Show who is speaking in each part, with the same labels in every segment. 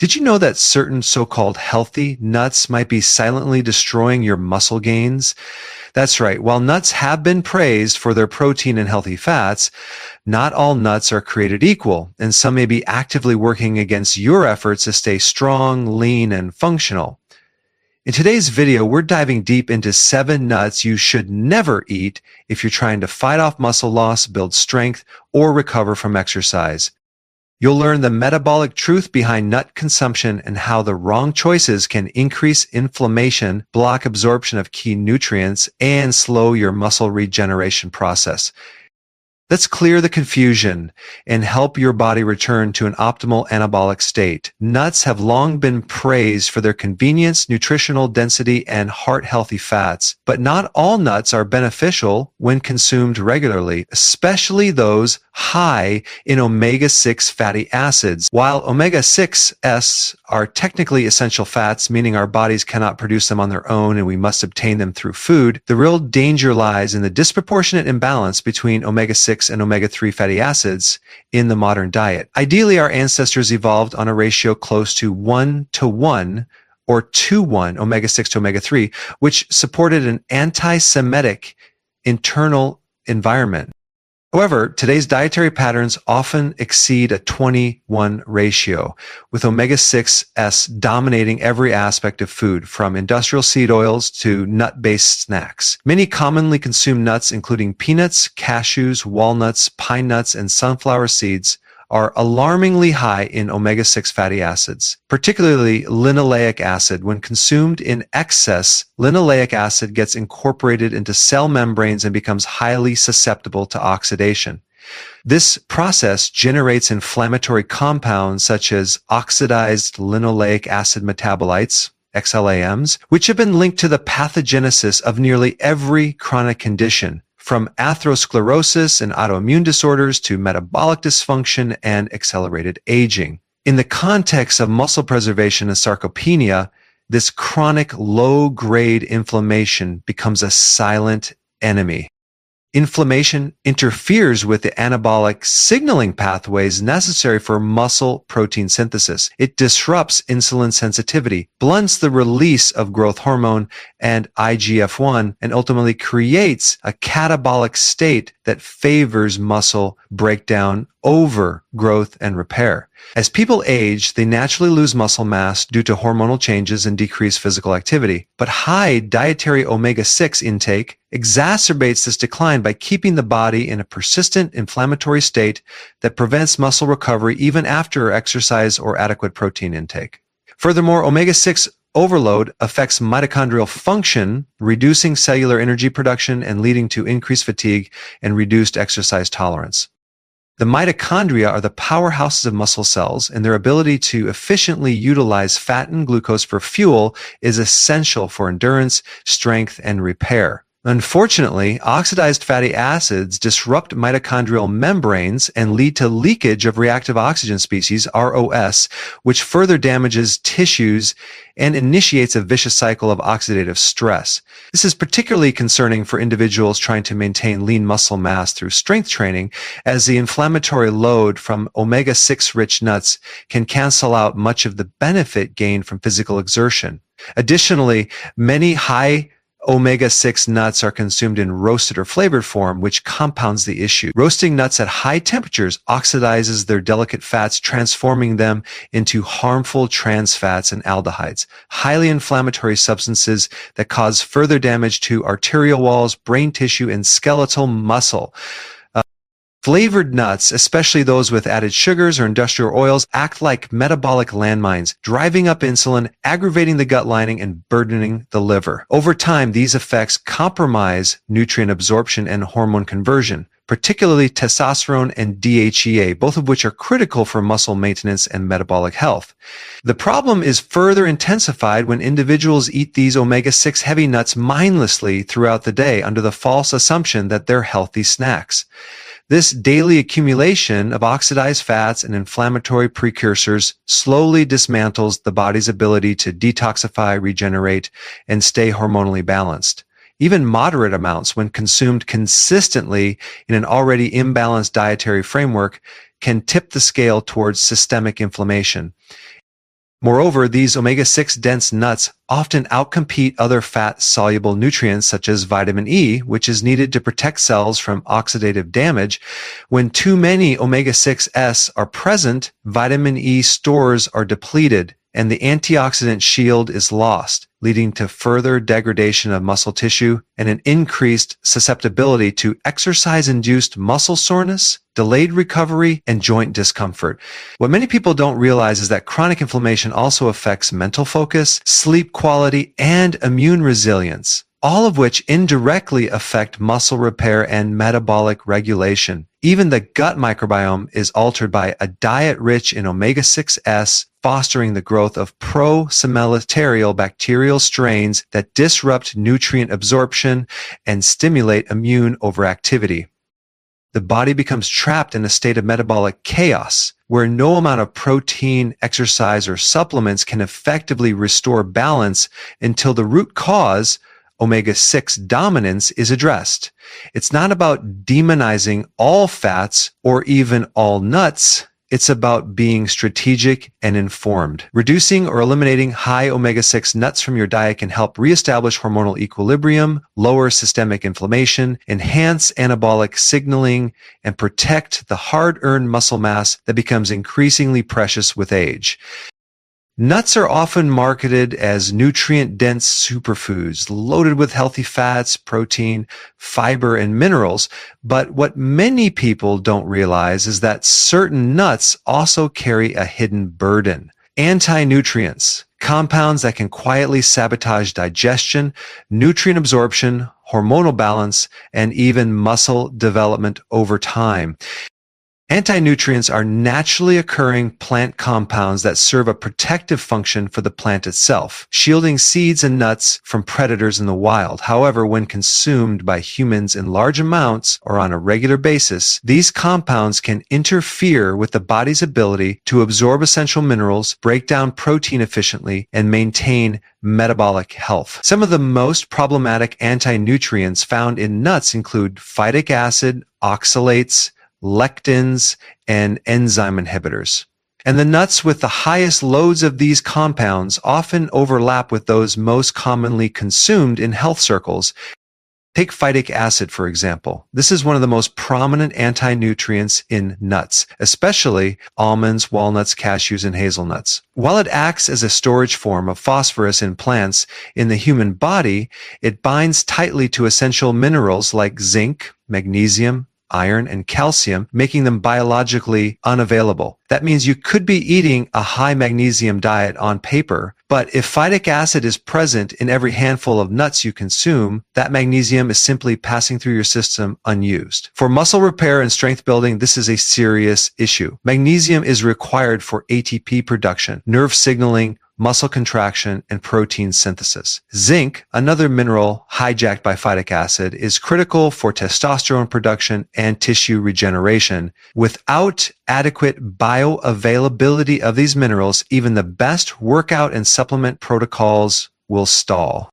Speaker 1: Did you know that certain so-called healthy nuts might be silently destroying your muscle gains? That's right. While nuts have been praised for their protein and healthy fats, not all nuts are created equal, and some may be actively working against your efforts to stay strong, lean, and functional. In today's video, we're diving deep into 7 nuts you should never eat if you're trying to fight off muscle loss, build strength, or recover from exercise. You'll learn the metabolic truth behind nut consumption and how the wrong choices can increase inflammation, block absorption of key nutrients, and slow your muscle regeneration process. Let's clear the confusion and help your body return to an optimal anabolic state. Nuts have long been praised for their convenience, nutritional density, and heart-healthy fats, but not all nuts are beneficial when consumed regularly, especially those high in omega-6 fatty acids. While omega-6s are technically essential fats, meaning our bodies cannot produce them on their own and we must obtain them through food, the real danger lies in the disproportionate imbalance between omega-6 and omega-3 fatty acids in the modern diet. Ideally, our ancestors evolved on a ratio close to 1:1 or 2:1 omega-6 to omega-3, which supported an anti-Semitic internal environment. However, today's dietary patterns often exceed a 20:1 ratio, with omega-6s dominating every aspect of food, from industrial seed oils to nut-based snacks. Many commonly consumed nuts, including peanuts, cashews, walnuts, pine nuts, and sunflower seeds, are alarmingly high in omega-6 fatty acids, particularly linoleic acid. When consumed in excess, linoleic acid gets incorporated into cell membranes and becomes highly susceptible to oxidation. This process generates inflammatory compounds such as oxidized linoleic acid metabolites, XLAMs, which have been linked to the pathogenesis of nearly every chronic condition, from atherosclerosis and autoimmune disorders to metabolic dysfunction and accelerated aging. In the context of muscle preservation and sarcopenia, this chronic low-grade inflammation becomes a silent enemy. Inflammation interferes with the anabolic signaling pathways necessary for muscle protein synthesis. It disrupts insulin sensitivity, blunts the release of growth hormone and IGF-1, and ultimately creates a catabolic state that favors muscle breakdown over growth and repair. As people age, they naturally lose muscle mass due to hormonal changes and decreased physical activity. But high dietary omega-6 intake exacerbates this decline by keeping the body in a persistent inflammatory state that prevents muscle recovery even after exercise or adequate protein intake. Furthermore, omega-6 overload affects mitochondrial function, reducing cellular energy production and leading to increased fatigue and reduced exercise tolerance. The mitochondria are the powerhouses of muscle cells, and their ability to efficiently utilize fat and glucose for fuel is essential for endurance, strength, and repair. Unfortunately, oxidized fatty acids disrupt mitochondrial membranes and lead to leakage of reactive oxygen species, ROS, which further damages tissues and initiates a vicious cycle of oxidative stress. This is particularly concerning for individuals trying to maintain lean muscle mass through strength training, as the inflammatory load from omega-6 rich nuts can cancel out much of the benefit gained from physical exertion. Additionally, many high omega-6 nuts are consumed in roasted or flavored form, which compounds the issue. Roasting nuts at high temperatures oxidizes their delicate fats, transforming them into harmful trans fats and aldehydes, highly inflammatory substances that cause further damage to arterial walls, brain tissue, and skeletal muscle. Flavored nuts, especially those with added sugars or industrial oils, act like metabolic landmines, driving up insulin, aggravating the gut lining, and burdening the liver. Over time, these effects compromise nutrient absorption and hormone conversion, particularly testosterone and DHEA, both of which are critical for muscle maintenance and metabolic health. The problem is further intensified when individuals eat these omega-6 heavy nuts mindlessly throughout the day under the false assumption that they're healthy snacks. This daily accumulation of oxidized fats and inflammatory precursors slowly dismantles the body's ability to detoxify, regenerate, and stay hormonally balanced. Even moderate amounts, when consumed consistently in an already imbalanced dietary framework, can tip the scale towards systemic inflammation. Moreover, these omega-6 dense nuts often outcompete other fat-soluble nutrients such as vitamin E, which is needed to protect cells from oxidative damage. When too many omega-6s are present, vitamin E stores are depleted and the antioxidant shield is lost, leading to further degradation of muscle tissue and an increased susceptibility to exercise-induced muscle soreness, delayed recovery, and joint discomfort. What many people don't realize is that chronic inflammation also affects mental focus, sleep quality, and immune resilience, all of which indirectly affect muscle repair and metabolic regulation. Even the gut microbiome is altered by a diet rich in omega-6s, fostering the growth of pro-similitarial bacterial strains that disrupt nutrient absorption and stimulate immune overactivity. The body becomes trapped in a state of metabolic chaos, where no amount of protein, exercise, or supplements can effectively restore balance until the root cause, omega-6 dominance, is addressed. It's not about demonizing all fats or even all nuts. It's about being strategic and informed. Reducing or eliminating high omega-6 nuts from your diet can help reestablish hormonal equilibrium, lower systemic inflammation, enhance anabolic signaling, and protect the hard-earned muscle mass that becomes increasingly precious with age. Nuts are often marketed as nutrient-dense superfoods, loaded with healthy fats, protein, fiber, and minerals. But what many people don't realize is that certain nuts also carry a hidden burden. Anti-nutrients, compounds that can quietly sabotage digestion, nutrient absorption, hormonal balance, and even muscle development over time. Anti-nutrients are naturally occurring plant compounds that serve a protective function for the plant itself, shielding seeds and nuts from predators in the wild. However, when consumed by humans in large amounts or on a regular basis, these compounds can interfere with the body's ability to absorb essential minerals, break down protein efficiently, and maintain metabolic health. Some of the most problematic anti-nutrients found in nuts include phytic acid, oxalates, lectins, and enzyme inhibitors. And the nuts with the highest loads of these compounds often overlap with those most commonly consumed in health circles. Take phytic acid, for example. This is one of the most prominent anti-nutrients in nuts, especially almonds, walnuts, cashews, and hazelnuts. While it acts as a storage form of phosphorus in plants, in the human body, it binds tightly to essential minerals like zinc, magnesium, iron, and calcium, making them biologically unavailable. That means you could be eating a high magnesium diet on paper, but if phytic acid is present in every handful of nuts you consume, that magnesium is simply passing through your system unused. For muscle repair and strength building, this is a serious issue. Magnesium is required for ATP production, nerve signaling, muscle contraction, and protein synthesis. Zinc, another mineral hijacked by phytic acid, is critical for testosterone production and tissue regeneration. Without adequate bioavailability of these minerals, even the best workout and supplement protocols will stall.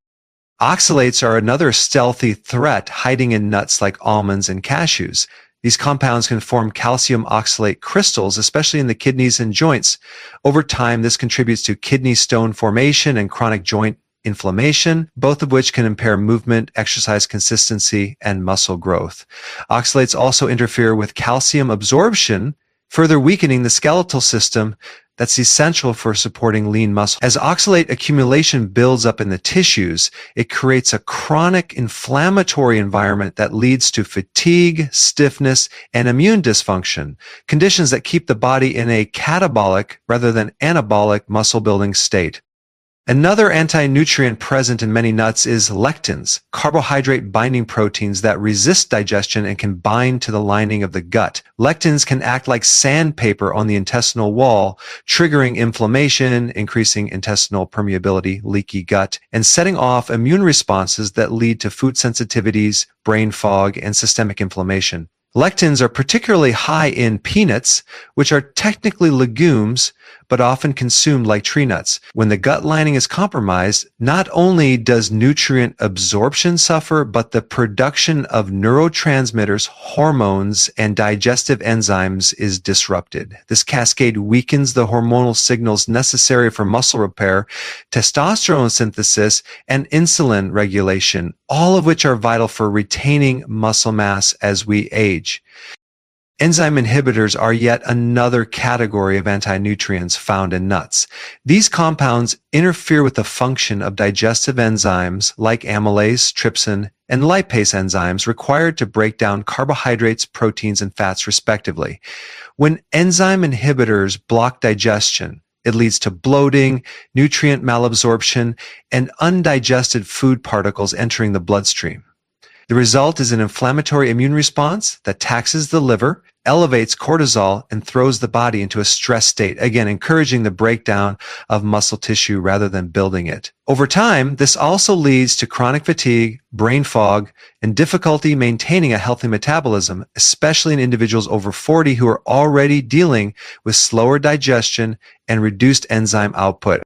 Speaker 1: Oxalates are another stealthy threat hiding in nuts like almonds and cashews. These compounds can form calcium oxalate crystals, especially in the kidneys and joints. Over time, this contributes to kidney stone formation and chronic joint inflammation, both of which can impair movement, exercise consistency, and muscle growth. Oxalates also interfere with calcium absorption, further weakening the skeletal system that's essential for supporting lean muscle. As oxalate accumulation builds up in the tissues, it creates a chronic inflammatory environment that leads to fatigue, stiffness, and immune dysfunction, conditions that keep the body in a catabolic rather than anabolic muscle-building state. Another anti-nutrient present in many nuts is lectins, carbohydrate-binding proteins that resist digestion and can bind to the lining of the gut. Lectins can act like sandpaper on the intestinal wall, triggering inflammation, increasing intestinal permeability, leaky gut, and setting off immune responses that lead to food sensitivities, brain fog, and systemic inflammation. Lectins are particularly high in peanuts, which are technically legumes, but often consumed like tree nuts. When the gut lining is compromised, not only does nutrient absorption suffer, but the production of neurotransmitters, hormones, and digestive enzymes is disrupted. This cascade weakens the hormonal signals necessary for muscle repair, testosterone synthesis, and insulin regulation, all of which are vital for retaining muscle mass as we age. Enzyme inhibitors are yet another category of anti-nutrients found in nuts. These compounds interfere with the function of digestive enzymes like amylase, trypsin, and lipase enzymes required to break down carbohydrates, proteins, and fats respectively. When enzyme inhibitors block digestion, it leads to bloating, nutrient malabsorption, and undigested food particles entering the bloodstream. The result is an inflammatory immune response that taxes the liver, elevates cortisol, and throws the body into a stress state, again encouraging the breakdown of muscle tissue rather than building it. Over time, this also leads to chronic fatigue, brain fog, and difficulty maintaining a healthy metabolism, especially in individuals over 40 who are already dealing with slower digestion and reduced enzyme output.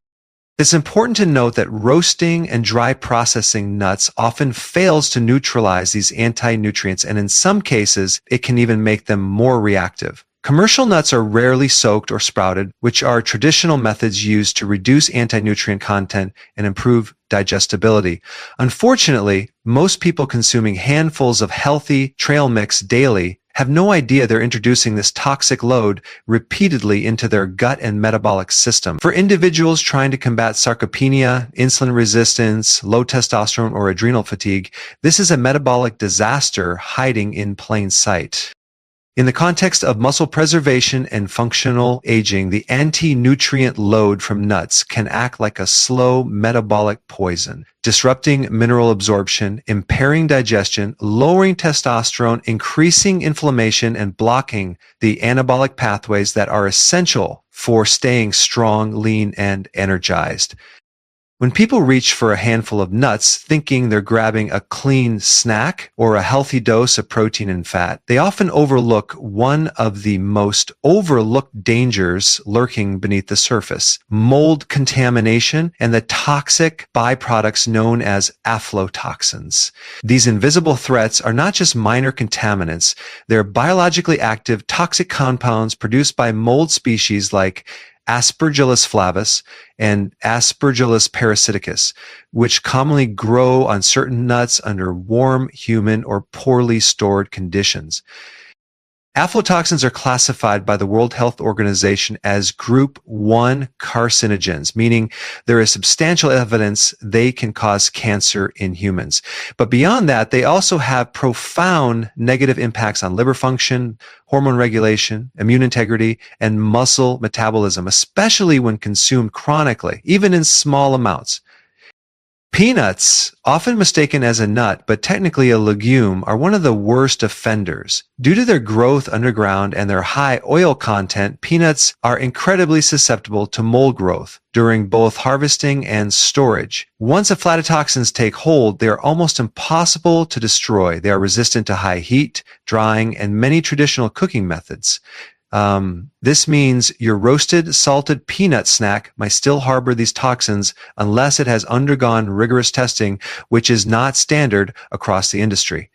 Speaker 1: It's important to note that roasting and dry processing nuts often fails to neutralize these anti-nutrients, and in some cases, it can even make them more reactive. Commercial nuts are rarely soaked or sprouted, which are traditional methods used to reduce anti-nutrient content and improve digestibility. Unfortunately, most people consuming handfuls of healthy trail mix daily have no idea they're introducing this toxic load repeatedly into their gut and metabolic system. For individuals trying to combat sarcopenia, insulin resistance, low testosterone, or adrenal fatigue, this is a metabolic disaster hiding in plain sight. In the context of muscle preservation and functional aging, the anti-nutrient load from nuts can act like a slow metabolic poison, disrupting mineral absorption, impairing digestion, lowering testosterone, increasing inflammation, and blocking the anabolic pathways that are essential for staying strong, lean, and energized. When people reach for a handful of nuts thinking they're grabbing a clean snack or a healthy dose of protein and fat, they often overlook one of the most overlooked dangers lurking beneath the surface: mold contamination and the toxic byproducts known as aflatoxins. These invisible threats are not just minor contaminants, they're biologically active toxic compounds produced by mold species like Aspergillus flavus and Aspergillus parasiticus, which commonly grow on certain nuts under warm, humid, or poorly stored conditions. Aflatoxins are classified by the World Health Organization as Group 1 carcinogens, meaning there is substantial evidence they can cause cancer in humans. But beyond that, they also have profound negative impacts on liver function, hormone regulation, immune integrity, and muscle metabolism, especially when consumed chronically, even in small amounts. Peanuts, often mistaken as a nut but technically a legume, are one of the worst offenders. Due to their growth underground and their high oil content, peanuts are incredibly susceptible to mold growth during both harvesting and storage. Once aflatoxins take hold, they are almost impossible to destroy. They are resistant to high heat, drying, and many traditional cooking methods. This means your roasted, salted peanut snack might still harbor these toxins unless it has undergone rigorous testing, which is not standard across the industry.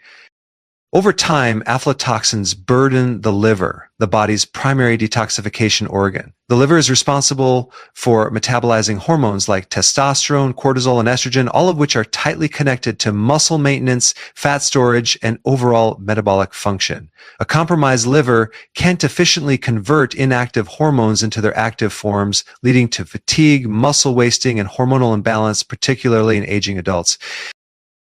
Speaker 1: Over time, aflatoxins burden the liver, the body's primary detoxification organ. The liver is responsible for metabolizing hormones like testosterone, cortisol, and estrogen, all of which are tightly connected to muscle maintenance, fat storage, and overall metabolic function. A compromised liver can't efficiently convert inactive hormones into their active forms, leading to fatigue, muscle wasting, and hormonal imbalance, particularly in aging adults.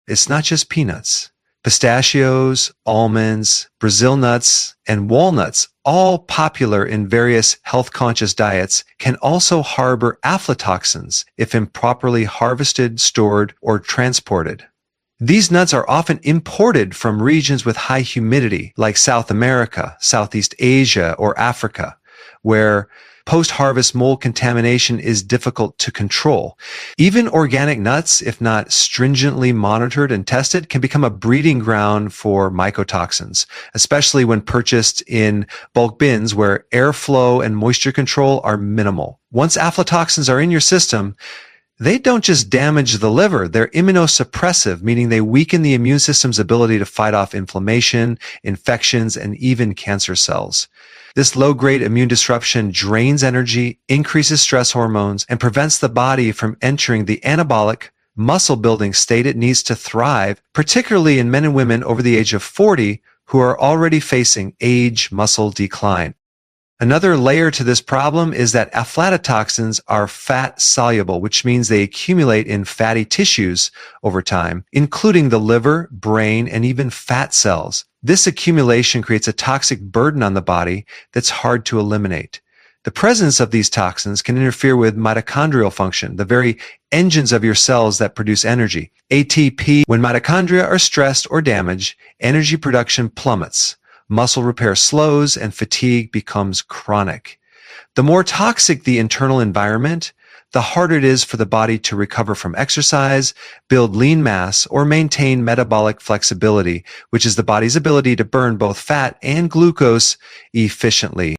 Speaker 1: It's not just peanuts. Pistachios, almonds, Brazil nuts, and walnuts, all popular in various health-conscious diets, can also harbor aflatoxins if improperly harvested, stored, or transported. These nuts are often imported from regions with high humidity, like South America, Southeast Asia, or Africa. where post-harvest mold contamination is difficult to control. Even organic nuts, if not stringently monitored and tested, can become a breeding ground for mycotoxins, especially when purchased in bulk bins where airflow and moisture control are minimal. Once aflatoxins are in your system, they don't just damage the liver, they're immunosuppressive, meaning they weaken the immune system's ability to fight off inflammation, infections, and even cancer cells. This low-grade immune disruption drains energy, increases stress hormones, and prevents the body from entering the anabolic, muscle-building state it needs to thrive, particularly in men and women over the age of 40 who are already facing age muscle decline. Another layer to this problem is that aflatoxins are fat-soluble, which means they accumulate in fatty tissues over time, including the liver, brain, and even fat cells. This accumulation creates a toxic burden on the body that's hard to eliminate. The presence of these toxins can interfere with mitochondrial function, the very engines of your cells that produce energy. ATP, when mitochondria are stressed or damaged, energy production plummets. Muscle repair slows and fatigue becomes chronic. The more toxic the internal environment, the harder it is for the body to recover from exercise, build lean mass, or maintain metabolic flexibility, which is the body's ability to burn both fat and glucose efficiently.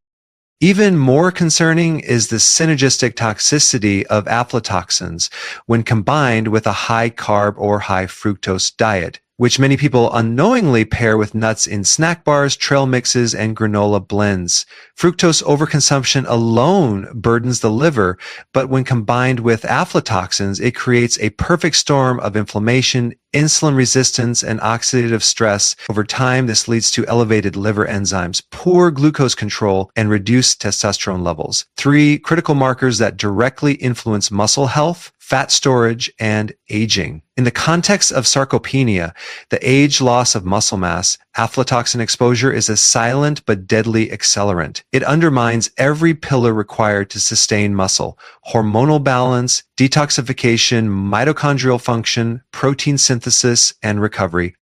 Speaker 1: Even more concerning is the synergistic toxicity of aflatoxins when combined with a high-carb or high-fructose diet, which many people unknowingly pair with nuts in snack bars, trail mixes, and granola blends. Fructose overconsumption alone burdens the liver, but when combined with aflatoxins, it creates a perfect storm of inflammation, insulin resistance, and oxidative stress. Over time, this leads to elevated liver enzymes, poor glucose control, and reduced testosterone levels. 3 critical markers that directly influence muscle health, fat storage, and aging. In the context of sarcopenia, the age loss of muscle mass, aflatoxin exposure is a silent but deadly accelerant. It undermines every pillar required to sustain muscle: hormonal balance, detoxification, mitochondrial function, protein synthesis, and recovery.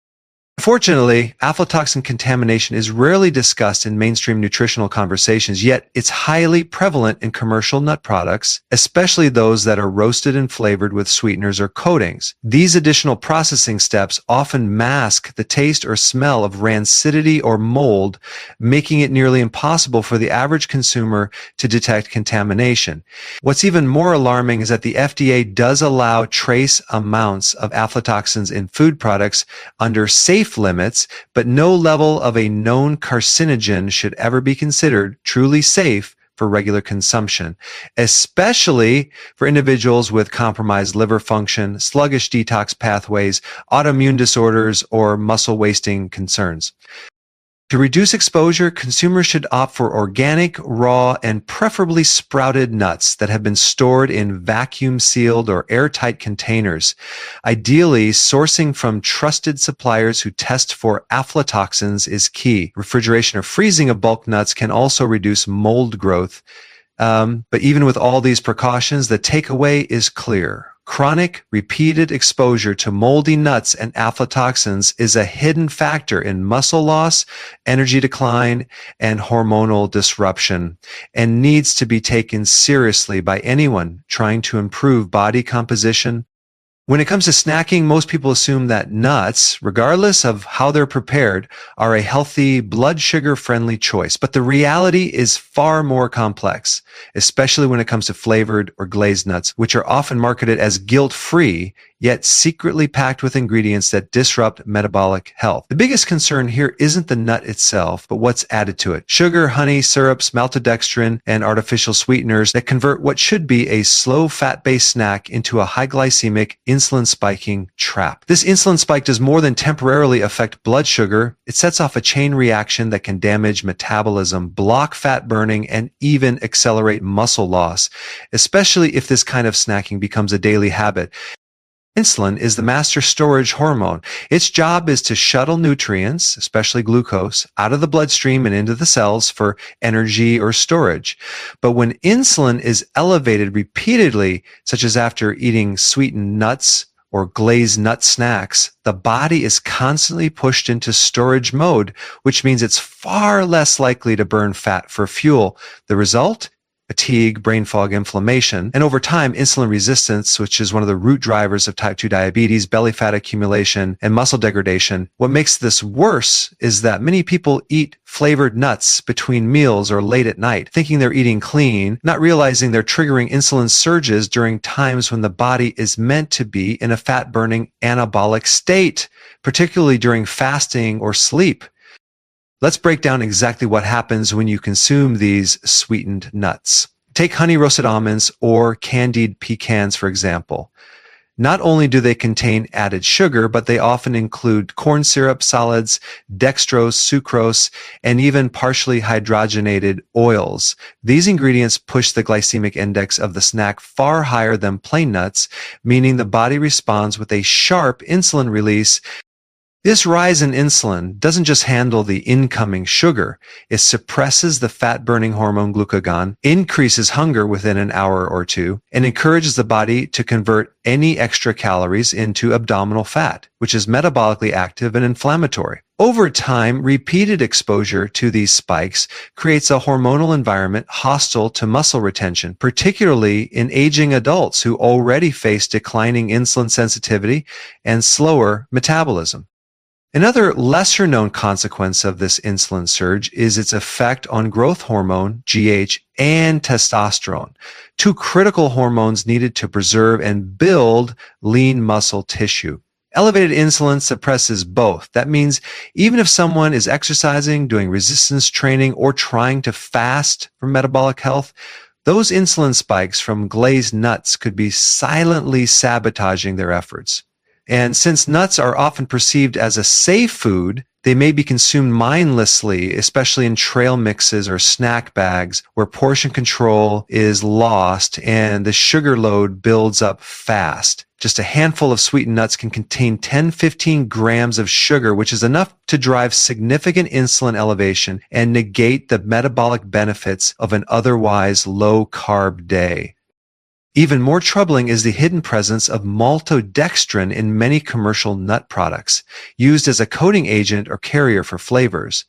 Speaker 1: Unfortunately, aflatoxin contamination is rarely discussed in mainstream nutritional conversations, yet it's highly prevalent in commercial nut products, especially those that are roasted and flavored with sweeteners or coatings. These additional processing steps often mask the taste or smell of rancidity or mold, making it nearly impossible for the average consumer to detect contamination. What's even more alarming is that the FDA does allow trace amounts of aflatoxins in food products under safe limits, but no level of a known carcinogen should ever be considered truly safe for regular consumption, especially for individuals with compromised liver function, sluggish detox pathways, autoimmune disorders, or muscle wasting concerns. To reduce exposure, consumers should opt for organic, raw, and preferably sprouted nuts that have been stored in vacuum-sealed or airtight containers. Ideally, sourcing from trusted suppliers who test for aflatoxins is key. Refrigeration or freezing of bulk nuts can also reduce mold growth. But even with all these precautions, the takeaway is clear. Chronic, repeated exposure to moldy nuts and aflatoxins is a hidden factor in muscle loss, energy decline, and hormonal disruption, and needs to be taken seriously by anyone trying to improve body composition. When it comes to snacking, most people assume that nuts, regardless of how they're prepared, are a healthy, blood sugar-friendly choice. But the reality is far more complex, especially when it comes to flavored or glazed nuts, which are often marketed as guilt-free, yet secretly packed with ingredients that disrupt metabolic health. The biggest concern here isn't the nut itself, but what's added to it. Sugar, honey, syrups, maltodextrin, and artificial sweeteners that convert what should be a slow fat-based snack into a high glycemic, insulin-spiking trap. This insulin spike does more than temporarily affect blood sugar. It sets off a chain reaction that can damage metabolism, block fat burning, and even accelerate muscle loss, especially if this kind of snacking becomes a daily habit. Insulin is the master storage hormone. Its job is to shuttle nutrients, especially glucose, out of the bloodstream and into the cells for energy or storage. But when insulin is elevated repeatedly, such as after eating sweetened nuts or glazed nut snacks, the body is constantly pushed into storage mode, which means it's far less likely to burn fat for fuel. The result? Fatigue, brain fog, inflammation, and over time, insulin resistance, which is one of the root drivers of type 2 diabetes, belly fat accumulation, and muscle degradation. What makes this worse is that many people eat flavored nuts between meals or late at night, thinking they're eating clean, not realizing they're triggering insulin surges during times when the body is meant to be in a fat-burning anabolic state, particularly during fasting or sleep. Let's break down exactly what happens when you consume these sweetened nuts. Take honey roasted almonds or candied pecans, for example. Not only do they contain added sugar, but they often include corn syrup, solids, dextrose, sucrose, and even partially hydrogenated oils. These ingredients push the glycemic index of the snack far higher than plain nuts, meaning the body responds with a sharp insulin release. This rise in insulin doesn't just handle the incoming sugar, it suppresses the fat-burning hormone glucagon, increases hunger within an hour or two, and encourages the body to convert any extra calories into abdominal fat, which is metabolically active and inflammatory. Over time, repeated exposure to these spikes creates a hormonal environment hostile to muscle retention, particularly in aging adults who already face declining insulin sensitivity and slower metabolism. Another lesser-known consequence of this insulin surge is its effect on growth hormone, GH, and testosterone, two critical hormones needed to preserve and build lean muscle tissue. Elevated insulin suppresses both. That means even if someone is exercising, doing resistance training, or trying to fast for metabolic health, those insulin spikes from glazed nuts could be silently sabotaging their efforts. And since nuts are often perceived as a safe food, they may be consumed mindlessly, especially in trail mixes or snack bags where portion control is lost and the sugar load builds up fast. Just a handful of sweetened nuts can contain 10-15 grams of sugar, which is enough to drive significant insulin elevation and negate the metabolic benefits of an otherwise low-carb day. Even more troubling is the hidden presence of maltodextrin in many commercial nut products, used as a coating agent or carrier for flavors.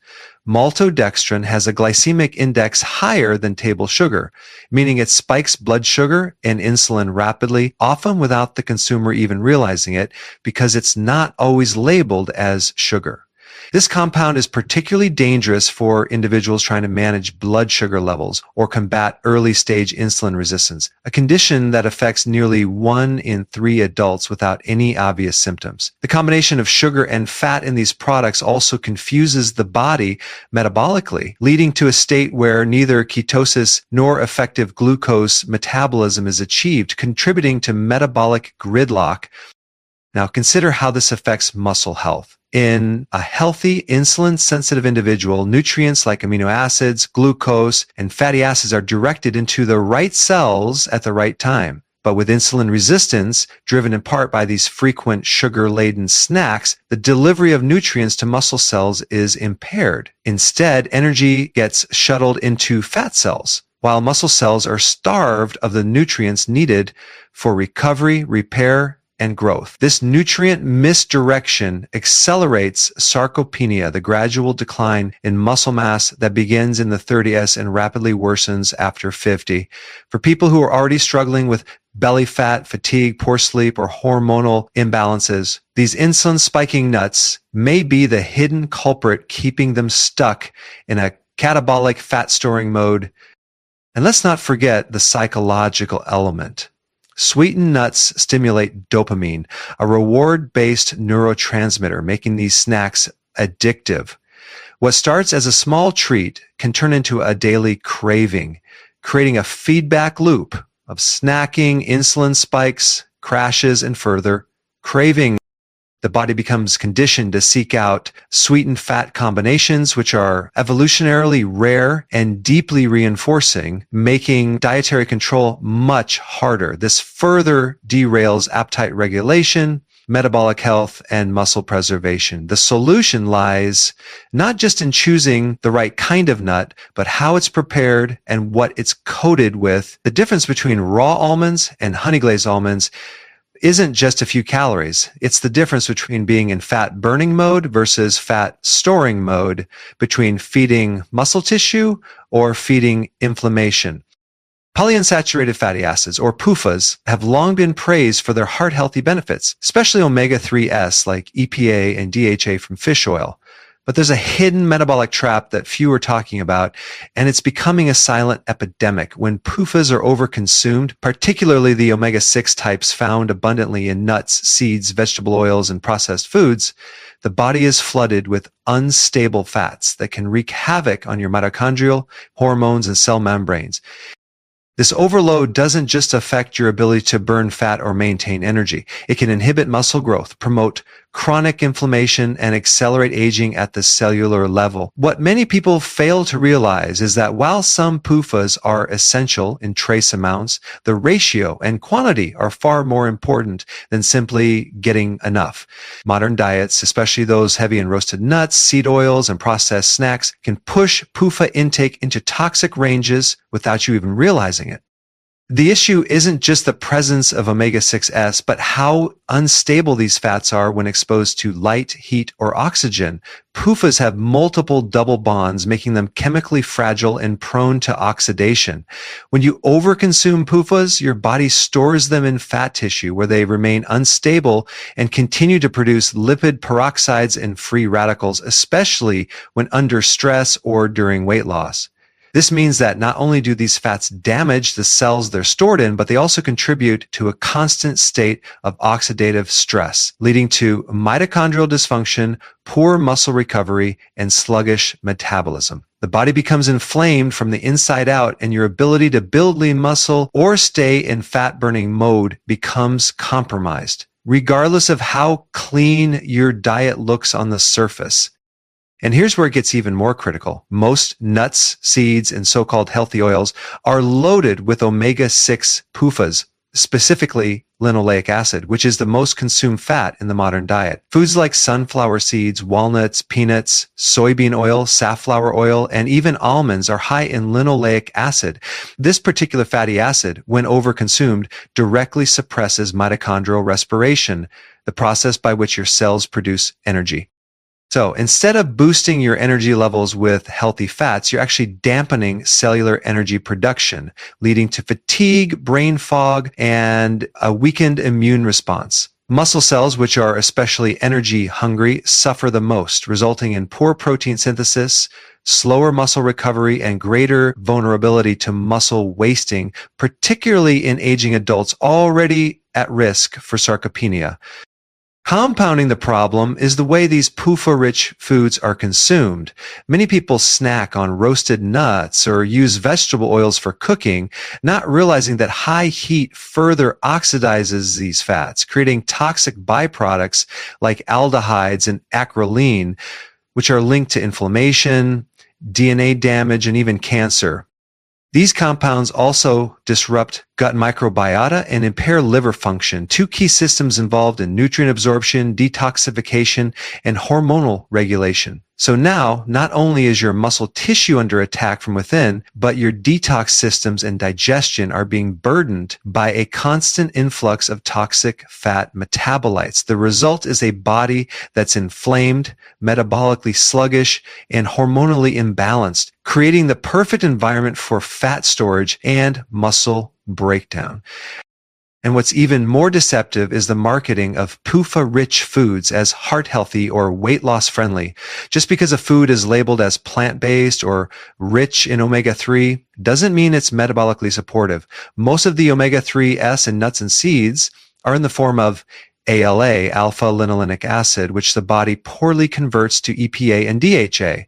Speaker 1: Maltodextrin has a glycemic index higher than table sugar, meaning it spikes blood sugar and insulin rapidly, often without the consumer even realizing it, because it's not always labeled as sugar. This compound is particularly dangerous for individuals trying to manage blood sugar levels or combat early-stage insulin resistance, a condition that affects nearly 1 in 3 adults without any obvious symptoms. The combination of sugar and fat in these products also confuses the body metabolically, leading to a state where neither ketosis nor effective glucose metabolism is achieved, contributing to metabolic gridlock. Now, consider how this affects muscle health. In a healthy, insulin-sensitive individual, nutrients like amino acids, glucose, and fatty acids are directed into the right cells at the right time. But with insulin resistance, driven in part by these frequent sugar-laden snacks, the delivery of nutrients to muscle cells is impaired. Instead, energy gets shuttled into fat cells, while muscle cells are starved of the nutrients needed for recovery, repair, and growth. This nutrient misdirection accelerates sarcopenia, the gradual decline in muscle mass that begins in the 30s and rapidly worsens after 50. For people who are already struggling with belly fat, fatigue, poor sleep, or hormonal imbalances, these insulin-spiking nuts may be the hidden culprit keeping them stuck in a catabolic fat-storing mode. And let's not forget the psychological element. Sweetened nuts stimulate dopamine, a reward-based neurotransmitter, making these snacks addictive. What starts as a small treat can turn into a daily craving, creating a feedback loop of snacking, insulin spikes, crashes, and further craving. The body becomes conditioned to seek out sweetened fat combinations, which are evolutionarily rare and deeply reinforcing, making dietary control much harder. This further derails appetite regulation, metabolic health, and muscle preservation. The solution lies not just in choosing the right kind of nut, but how it's prepared and what it's coated with. The difference between raw almonds and honey glazed almonds isn't just a few calories. It's the difference between being in fat burning mode versus fat storing mode, between feeding muscle tissue or feeding inflammation. Polyunsaturated fatty acids, or PUFAs, have long been praised for their heart-healthy benefits, especially omega-3s like EPA and DHA from fish oil. But there's a hidden metabolic trap that few are talking about, and it's becoming a silent epidemic. When PUFAs are overconsumed, particularly the omega-6 types found abundantly in nuts, seeds, vegetable oils, and processed foods, the body is flooded with unstable fats that can wreak havoc on your mitochondrial, hormones, and cell membranes. This overload doesn't just affect your ability to burn fat or maintain energy. It can inhibit muscle growth, promote chronic inflammation, and accelerate aging at the cellular level. What many people fail to realize is that while some PUFAs are essential in trace amounts, the ratio and quantity are far more important than simply getting enough. Modern diets, especially those heavy in roasted nuts, seed oils, and processed snacks, can push PUFA intake into toxic ranges without you even realizing it. The issue isn't just the presence of omega-6s, but how unstable these fats are when exposed to light, heat, or oxygen. PUFAs have multiple double bonds, making them chemically fragile and prone to oxidation. When you overconsume PUFAs, your body stores them in fat tissue where they remain unstable and continue to produce lipid peroxides and free radicals, especially when under stress or during weight loss. This means that not only do these fats damage the cells they're stored in, but they also contribute to a constant state of oxidative stress, leading to mitochondrial dysfunction, poor muscle recovery, and sluggish metabolism. The body becomes inflamed from the inside out, and your ability to build lean muscle or stay in fat-burning mode becomes compromised, regardless of how clean your diet looks on the surface. And here's where it gets even more critical. Most nuts, seeds, and so-called healthy oils are loaded with omega-6 PUFAs, specifically linoleic acid, which is the most consumed fat in the modern diet. Foods like sunflower seeds, walnuts, peanuts, soybean oil, safflower oil, and even almonds are high in linoleic acid. This particular fatty acid, when overconsumed, directly suppresses mitochondrial respiration, the process by which your cells produce energy. So instead of boosting your energy levels with healthy fats, you're actually dampening cellular energy production, leading to fatigue, brain fog, and a weakened immune response. Muscle cells, which are especially energy hungry, suffer the most, resulting in poor protein synthesis, slower muscle recovery, and greater vulnerability to muscle wasting, particularly in aging adults already at risk for sarcopenia. Compounding the problem is the way these PUFA-rich foods are consumed. Many people snack on roasted nuts or use vegetable oils for cooking, not realizing that high heat further oxidizes these fats, creating toxic byproducts like aldehydes and acrolein, which are linked to inflammation, DNA damage, and even cancer. These compounds also disrupt gut microbiota and impair liver function, two key systems involved in nutrient absorption, detoxification, and hormonal regulation. So now, not only is your muscle tissue under attack from within, but your detox systems and digestion are being burdened by a constant influx of toxic fat metabolites. The result is a body that's inflamed, metabolically sluggish, and hormonally imbalanced, creating the perfect environment for fat storage and muscle breakdown. And what's even more deceptive is the marketing of PUFA-rich foods as heart-healthy or weight-loss-friendly. Just because a food is labeled as plant-based or rich in omega-3 doesn't mean it's metabolically supportive. Most of the omega-3s in nuts and seeds are in the form of ALA, alpha-linolenic acid, which the body poorly converts to EPA and DHA.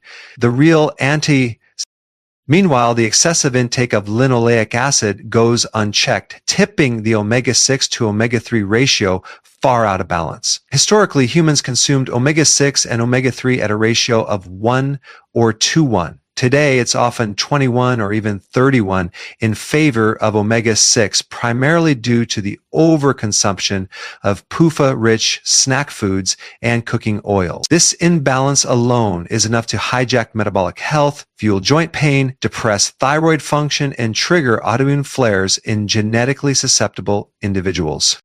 Speaker 1: Meanwhile, the excessive intake of linoleic acid goes unchecked, tipping the omega-6 to omega-3 ratio far out of balance. Historically, humans consumed omega-6 and omega-3 at a ratio of 1 or 2:1. Today, it's often 21 or even 31 in favor of omega-6, primarily due to the overconsumption of PUFA-rich snack foods and cooking oils. This imbalance alone is enough to hijack metabolic health, fuel joint pain, depress thyroid function, and trigger autoimmune flares in genetically susceptible individuals.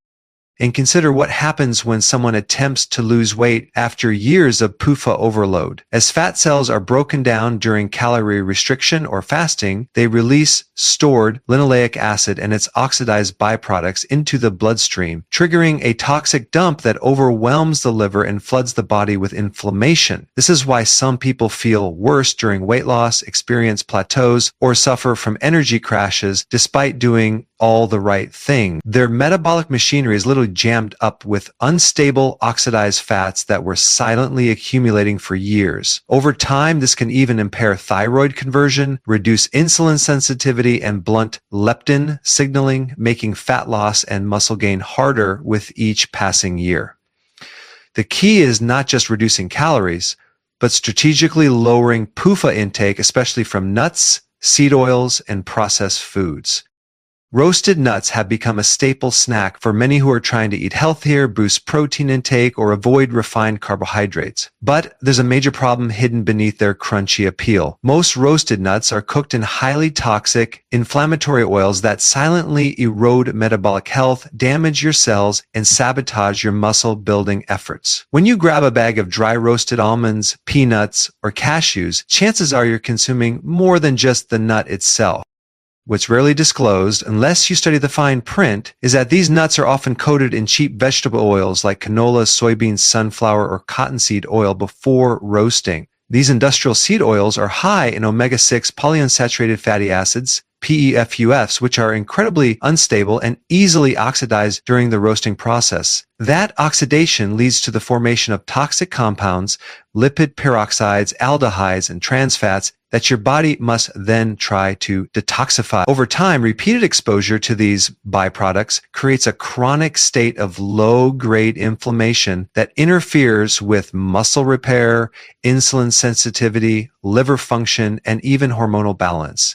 Speaker 1: And consider what happens when someone attempts to lose weight after years of PUFA overload. As fat cells are broken down during calorie restriction or fasting, they release stored linoleic acid and its oxidized byproducts into the bloodstream, triggering a toxic dump that overwhelms the liver and floods the body with inflammation. This is why some people feel worse during weight loss, experience plateaus, or suffer from energy crashes despite doing all the right thing. Their metabolic machinery is literally jammed up with unstable oxidized fats that were silently accumulating for years. Over time, this can even impair thyroid conversion, reduce insulin sensitivity, and blunt leptin signaling, making fat loss and muscle gain harder with each passing year. The key is not just reducing calories, but strategically lowering PUFA intake, especially from nuts, seed oils, and processed foods. Roasted nuts have become a staple snack for many who are trying to eat healthier, boost protein intake, or avoid refined carbohydrates. But there's a major problem hidden beneath their crunchy appeal. Most roasted nuts are cooked in highly toxic, inflammatory oils that silently erode metabolic health, damage your cells, and sabotage your muscle-building efforts. When you grab a bag of dry roasted almonds, peanuts, or cashews, chances are you're consuming more than just the nut itself. What's rarely disclosed, unless you study the fine print, is that these nuts are often coated in cheap vegetable oils like canola, soybean, sunflower, or cottonseed oil before roasting. These industrial seed oils are high in omega-6 polyunsaturated fatty acids, PEFUFs, which are incredibly unstable and easily oxidized during the roasting process. That oxidation leads to the formation of toxic compounds, lipid peroxides, aldehydes, and trans fats that your body must then try to detoxify. Over time, repeated exposure to these byproducts creates a chronic state of low-grade inflammation that interferes with muscle repair, insulin sensitivity, liver function, and even hormonal balance.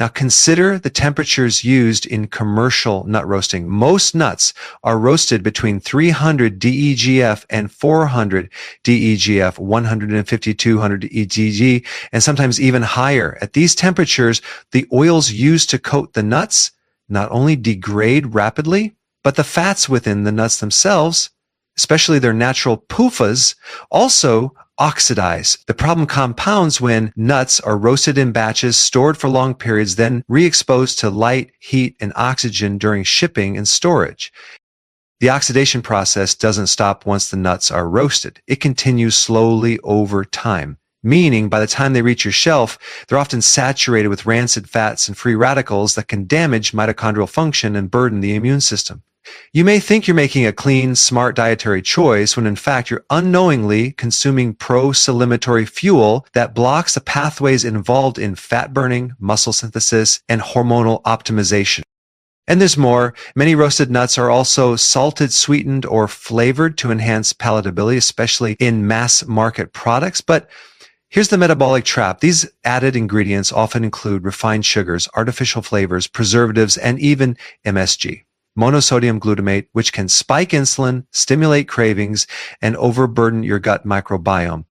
Speaker 1: Now consider the temperatures used in commercial nut roasting. Most nuts are roasted between 300 DEGF and 400 DEGF, 150, 200 DEG, and sometimes even higher. At these temperatures, the oils used to coat the nuts not only degrade rapidly, but the fats within the nuts themselves, especially their natural PUFAs, also oxidize. The problem compounds when nuts are roasted in batches, stored for long periods, then re-exposed to light, heat, and oxygen during shipping and storage. The oxidation process doesn't stop once the nuts are roasted. It continues slowly over time, meaning by the time they reach your shelf, they're often saturated with rancid fats and free radicals that can damage mitochondrial function and burden the immune system. You may think you're making a clean, smart dietary choice when in fact you're unknowingly consuming pro-salimatory fuel that blocks the pathways involved in fat burning, muscle synthesis, and hormonal optimization. And there's more. Many roasted nuts are also salted, sweetened, or flavored to enhance palatability, especially in mass market products. But here's the metabolic trap. These added ingredients often include refined sugars, artificial flavors, preservatives, and even MSG. Monosodium glutamate, which can spike insulin, stimulate cravings, and overburden your gut microbiome.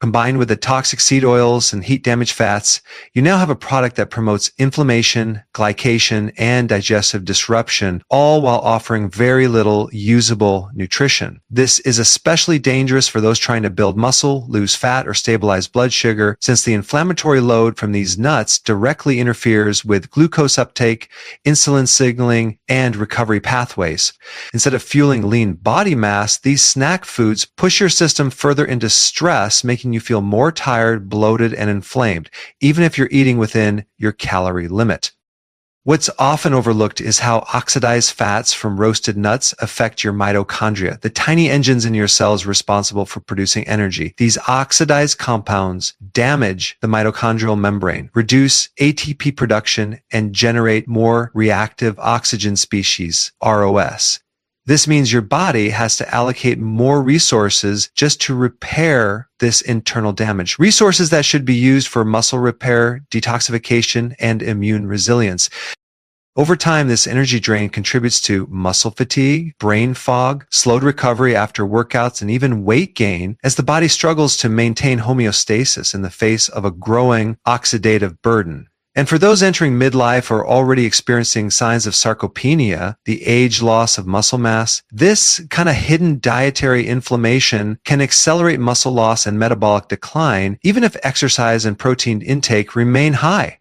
Speaker 1: Combined with the toxic seed oils and heat-damaged fats, you now have a product that promotes inflammation, glycation, and digestive disruption, all while offering very little usable nutrition. This is especially dangerous for those trying to build muscle, lose fat, or stabilize blood sugar, since the inflammatory load from these nuts directly interferes with glucose uptake, insulin signaling, and recovery pathways. Instead of fueling lean body mass, these snack foods push your system further into stress, making you feel more tired, bloated, and inflamed, even if you're eating within your calorie limit. What's often overlooked is how oxidized fats from roasted nuts affect your mitochondria, the tiny engines in your cells responsible for producing energy. These oxidized compounds damage the mitochondrial membrane, reduce ATP production, and generate more reactive oxygen species, ROS. This means your body has to allocate more resources just to repair this internal damage. Resources that should be used for muscle repair, detoxification, and immune resilience. Over time, this energy drain contributes to muscle fatigue, brain fog, slowed recovery after workouts, and even weight gain as the body struggles to maintain homeostasis in the face of a growing oxidative burden. And for those entering midlife or already experiencing signs of sarcopenia, the age loss of muscle mass, this kind of hidden dietary inflammation can accelerate muscle loss and metabolic decline, even if exercise and protein intake remain high.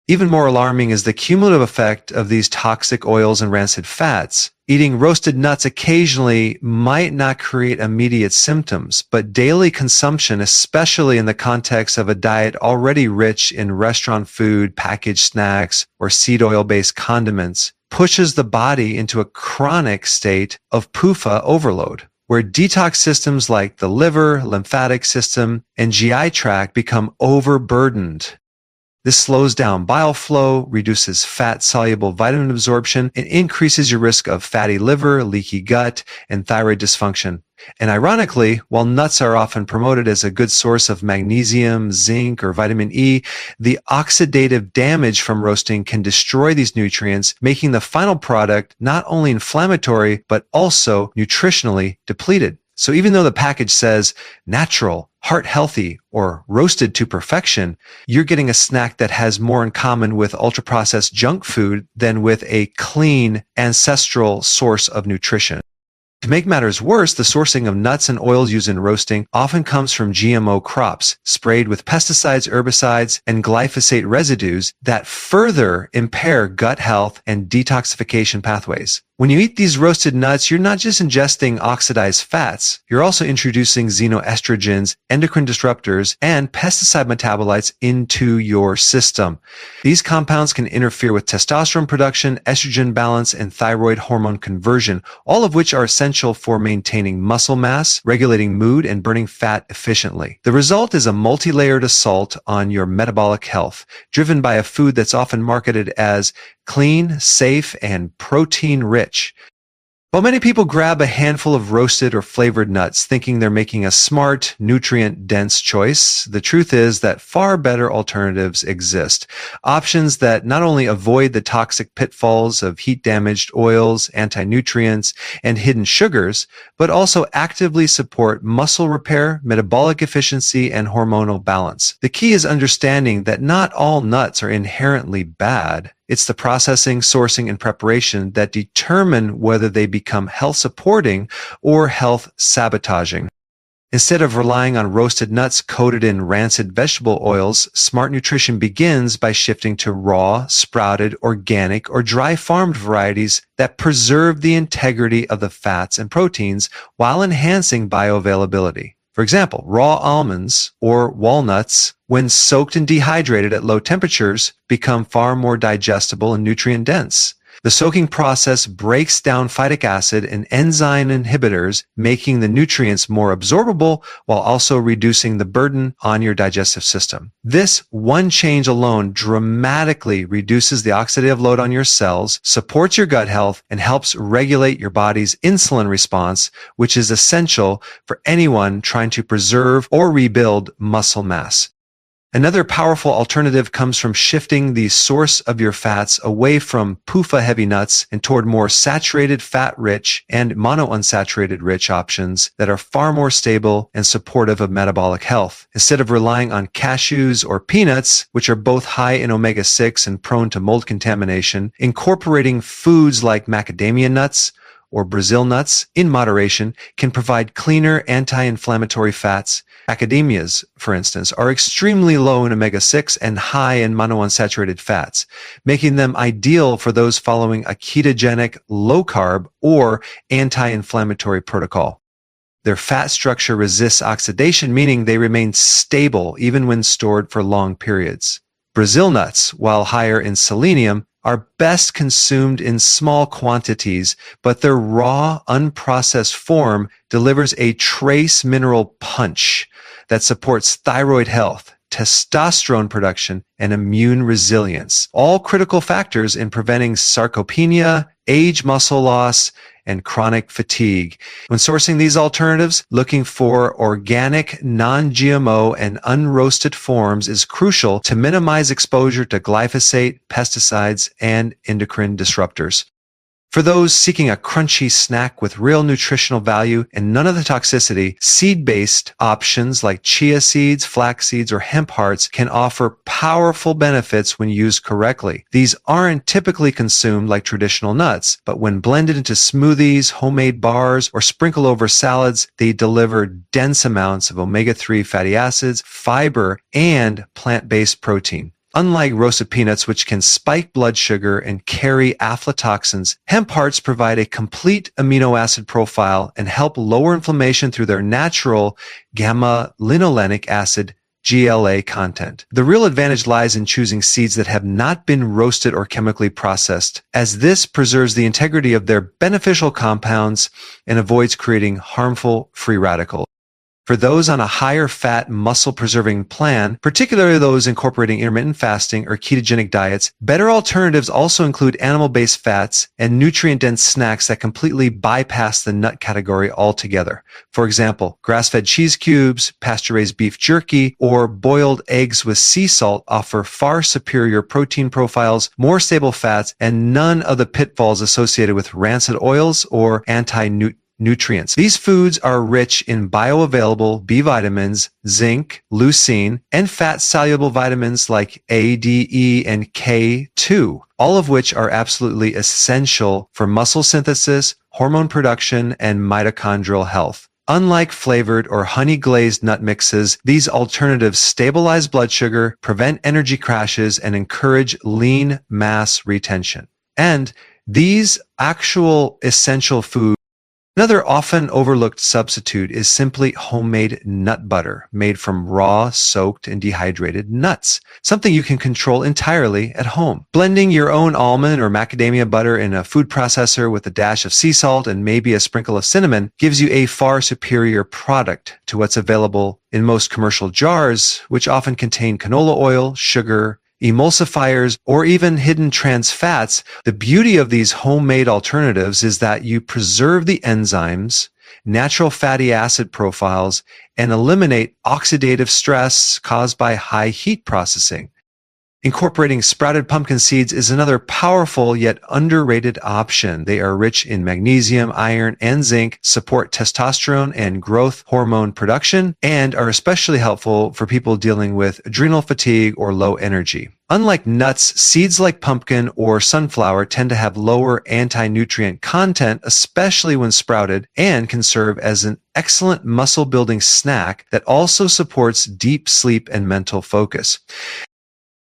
Speaker 1: Even more alarming is the cumulative effect of these toxic oils and rancid fats. Eating roasted nuts occasionally might not create immediate symptoms, but daily consumption, especially in the context of a diet already rich in restaurant food, packaged snacks, or seed oil-based condiments, pushes the body into a chronic state of PUFA overload, where detox systems like the liver, lymphatic system, and GI tract become overburdened. This slows down bile flow, reduces fat-soluble vitamin absorption, and increases your risk of fatty liver, leaky gut, and thyroid dysfunction. And ironically, while nuts are often promoted as a good source of magnesium, zinc, or vitamin E, the oxidative damage from roasting can destroy these nutrients, making the final product not only inflammatory, but also nutritionally depleted. So even though the package says natural, heart healthy, or roasted to perfection, you're getting a snack that has more in common with ultra-processed junk food than with a clean, ancestral source of nutrition. To make matters worse, the sourcing of nuts and oils used in roasting often comes from GMO crops, sprayed with pesticides, herbicides, and glyphosate residues that further impair gut health and detoxification pathways. When you eat these roasted nuts, you're not just ingesting oxidized fats, you're also introducing xenoestrogens, endocrine disruptors, and pesticide metabolites into your system. These compounds can interfere with testosterone production, estrogen balance, and thyroid hormone conversion, all of which are essential for maintaining muscle mass, regulating mood, and burning fat efficiently. The result is a multi-layered assault on your metabolic health, driven by a food that's often marketed as clean, safe, and protein-rich. While many people grab a handful of roasted or flavored nuts thinking they're making a smart, nutrient-dense choice, the truth is that far better alternatives exist. Options that not only avoid the toxic pitfalls of heat-damaged oils, anti-nutrients, and hidden sugars, but also actively support muscle repair, metabolic efficiency, and hormonal balance. The key is understanding that not all nuts are inherently bad. It's the processing, sourcing, and preparation that determine whether they become health-supporting or health-sabotaging. Instead of relying on roasted nuts coated in rancid vegetable oils, smart nutrition begins by shifting to raw, sprouted, organic, or dry-farmed varieties that preserve the integrity of the fats and proteins while enhancing bioavailability. For example, raw almonds or walnuts, when soaked and dehydrated at low temperatures, become far more digestible and nutrient-dense. The soaking process breaks down phytic acid and enzyme inhibitors, making the nutrients more absorbable while also reducing the burden on your digestive system. This one change alone dramatically reduces the oxidative load on your cells, supports your gut health, and helps regulate your body's insulin response, which is essential for anyone trying to preserve or rebuild muscle mass. Another powerful alternative comes from shifting the source of your fats away from PUFA-heavy nuts and toward more saturated fat-rich and monounsaturated-rich options that are far more stable and supportive of metabolic health. Instead of relying on cashews or peanuts, which are both high in omega-6 and prone to mold contamination, incorporating foods like macadamia nuts or Brazil nuts in moderation can provide cleaner anti-inflammatory fats. Macadamias, for instance, are extremely low in omega-6 and high in monounsaturated fats, making them ideal for those following a ketogenic, low-carb, or anti-inflammatory protocol. Their fat structure resists oxidation, meaning they remain stable even when stored for long periods. Brazil nuts, while higher in selenium, are best consumed in small quantities, but their raw, unprocessed form delivers a trace mineral punch that supports thyroid health, testosterone production, and immune resilience, all critical factors in preventing sarcopenia, age muscle loss, and chronic fatigue. When sourcing these alternatives, looking for organic, non-GMO, and unroasted forms is crucial to minimize exposure to glyphosate, pesticides, and endocrine disruptors. For those seeking a crunchy snack with real nutritional value and none of the toxicity, seed-based options like chia seeds, flax seeds, or hemp hearts can offer powerful benefits when used correctly. These aren't typically consumed like traditional nuts, but when blended into smoothies, homemade bars, or sprinkled over salads, they deliver dense amounts of omega-3 fatty acids, fiber, and plant-based protein. Unlike roasted peanuts, which can spike blood sugar and carry aflatoxins, hemp hearts provide a complete amino acid profile and help lower inflammation through their natural gamma-linolenic acid GLA content. The real advantage lies in choosing seeds that have not been roasted or chemically processed, as this preserves the integrity of their beneficial compounds and avoids creating harmful free radicals. For those on a higher fat, muscle-preserving plan, particularly those incorporating intermittent fasting or ketogenic diets, better alternatives also include animal-based fats and nutrient-dense snacks that completely bypass the nut category altogether. For example, grass-fed cheese cubes, pasture-raised beef jerky, or boiled eggs with sea salt offer far superior protein profiles, more stable fats, and none of the pitfalls associated with rancid oils or anti-nutrients. These foods are rich in bioavailable B vitamins, zinc, leucine, and fat-soluble vitamins like A, D, E, and K2, all of which are absolutely essential for muscle synthesis, hormone production, and mitochondrial health. Unlike flavored or honey-glazed nut mixes, these alternatives stabilize blood sugar, prevent energy crashes, and encourage lean mass retention. And these actual essential foods. Another often overlooked substitute is simply homemade nut butter made from raw, soaked, and dehydrated nuts, something you can control entirely at home. Blending your own almond or macadamia butter in a food processor with a dash of sea salt and maybe a sprinkle of cinnamon gives you a far superior product to what's available in most commercial jars, which often contain canola oil, sugar, emulsifiers, or even hidden trans fats. The beauty of these homemade alternatives is that you preserve the enzymes, natural fatty acid profiles, and eliminate oxidative stress caused by high heat processing. Incorporating sprouted pumpkin seeds is another powerful yet underrated option. They are rich in magnesium, iron, and zinc, support testosterone and growth hormone production, and are especially helpful for people dealing with adrenal fatigue or low energy. Unlike nuts, seeds like pumpkin or sunflower tend to have lower anti-nutrient content, especially when sprouted, and can serve as an excellent muscle-building snack that also supports deep sleep and mental focus.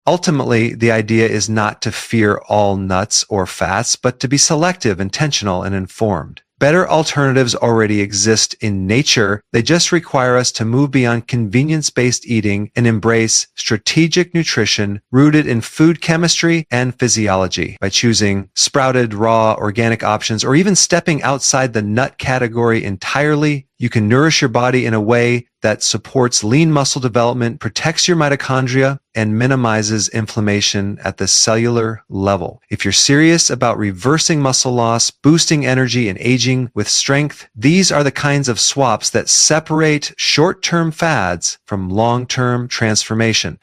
Speaker 1: Ultimately, the idea is not to fear all nuts or fats, but to be selective, intentional, and informed. Better alternatives already exist in nature. They just require us to move beyond convenience-based eating and embrace strategic nutrition rooted in food chemistry and physiology. By choosing sprouted, raw, organic options, or even stepping outside the nut category entirely, you can nourish your body in a way that supports lean muscle development, protects your mitochondria, and minimizes inflammation at the cellular level. If you're serious about reversing muscle loss, boosting energy, and aging with strength, these are the kinds of swaps that separate short-term fads from long-term transformation.